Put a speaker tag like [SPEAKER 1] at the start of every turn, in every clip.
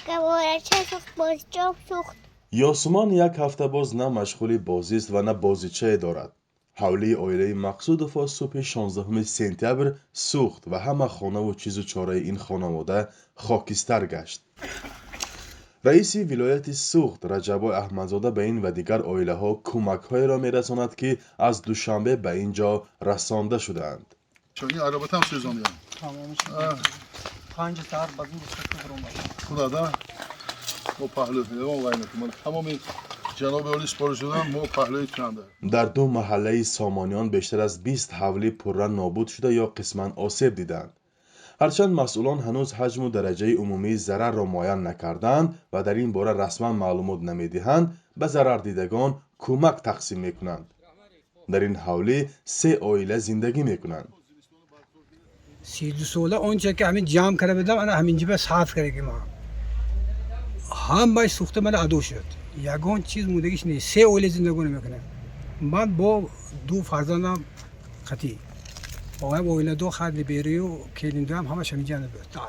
[SPEAKER 1] گوارچه سوخت بازجام سوخت.
[SPEAKER 2] یاسمان یک هفته باز نه مشغول بازی است و نه بازیچه دارد. حوله آیله مقصودوف صبح 16 سپتامبر سوخت و همه خانه و چیز و چاره این خانواده خاکستر گشت. رئیس ولایت سوخت رجب احمدزاده به این و دیگر آیله ها کمک های را می رساند که از دوشنبه به اینجا رسانده شدند.
[SPEAKER 3] این عربات هم سوزانیم.
[SPEAKER 4] تمامش 5 ساعت بعد
[SPEAKER 3] خدا ما پهلو ما وای نکنیم. تمام جناب عالی سپارش دادن ما پهلوی کنده.
[SPEAKER 2] در دو محله سامانیان بیشتر از 20 حوله پررنگ نابود شده یا قسماً آسیب دیدند. هرچند مسئولان هنوز حجم و درجه عمومی ضرر را معین نکردند و در این باره رسما معلومات نمیدهند، به ضرر دیدگان کمک تقسیم میکنند. در این حوله 3 عائله زندگی میکنند.
[SPEAKER 4] 32 ساله اونچه که همین جمع کرده بدم انا همینجا به صاف کردیم هم باید سوخته من عدو شد یگان چیز مودگیش نیست 3 عائله زندگی نمیکنه من با 2 فرزندم خطی با هم عائله 2 خرد بیری و کلینده هم همش همینجا بود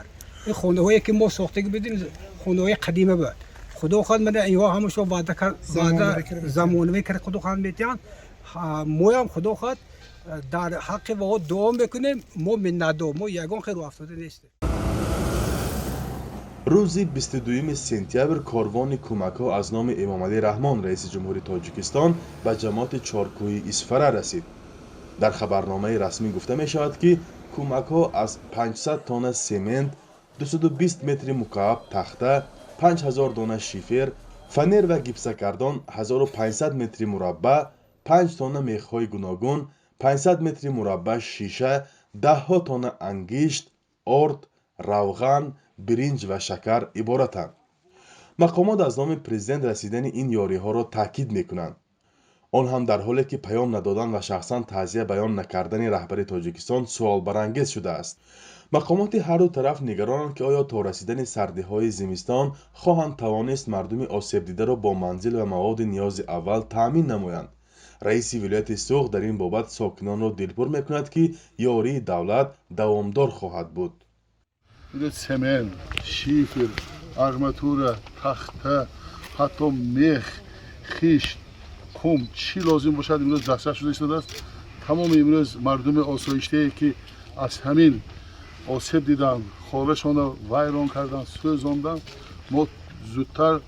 [SPEAKER 4] این خونه هایی که ما ساخته بدیم خونه های قدیمه بود خدا خود من اینا همش وعده کرد زمانوی کرد خدا خود میتیان ما هم خدا خود در حق و دعا میکنیم ما منادو ما یگان خیر افتاده نیست.
[SPEAKER 2] روز 22 سپتامبر کاروان کمک ها از نام امام علی رحمان رئیس جمهوری تاجیکستان به جماعت چارکوی اسفره رسید. در خبرنامه رسمی گفته می شود که کمک ها از 500 تن سمنت، 220 متر مکعب تخته، 5000 دانه شیفر، فنر و گیپسکردان 1500 متر مربع، 5 تن میخ‌های گوناگون، 500 متر مربع شیشه، 10 تن انگشت، آرد، روغن، برنج و شکر عبارتند. مقامات از نام پرزیدنت رسیدن این یاری ها را تاکید میکنند. آن هم در حالی که پیام ندادن و شخصا تعزیه بیان نکردن رهبر تاجیکستان سوال برانگیز شده است. مقامات هر دو طرف نگرانند که آیا تا رسیدن سردی های زمستان خواهند توانست مردم آسیب دیده را با منزل و مواد نیاز اول تامین نمایند. رئیس ولایت سوخت در این بابت ساکنان را دلپور میکند که یاری دولت دوامدار خواهد بود.
[SPEAKER 3] سمن، شیفر، آرماتور، تخته، حتی میخ، خیش، کم چی لازم باشد امروز دسترس شده است. تمام امروز مردم آسایشته که از همین آسیب دیدن، خانه‌شان را ویران کردن، سوزاندن، ما زودتر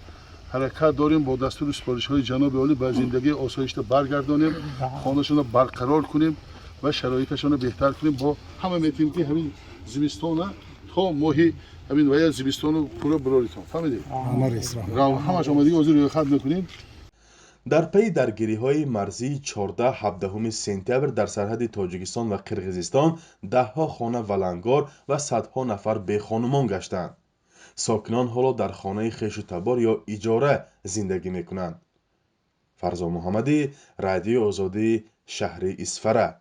[SPEAKER 3] حرکت داریم با دستور سپارش‌های جناب عالی به زندگی آسایشته برگردانیم، خانه‌شان را برقرار کنیم و شرایطشان را بهتر کنیم. با همه میتونیم که همین زمستان تا ماهی همین وای زمستان رو پورا براریتون فهمیدید؟ همش آمادگی حاضر روی خط میکنیم.
[SPEAKER 2] در پی درگیری های مرزی 14-17 سپتامبر در سرحد تاجیکستان و قرقیزستان 10 خانه ولنگار و صدها نفر بیخانمان گشتند. ساکنان حالا در خانه خویش و تبار یا اجاره زندگی میکنند. فرزا محمدی، رادیو آزادی، شهر اسفره.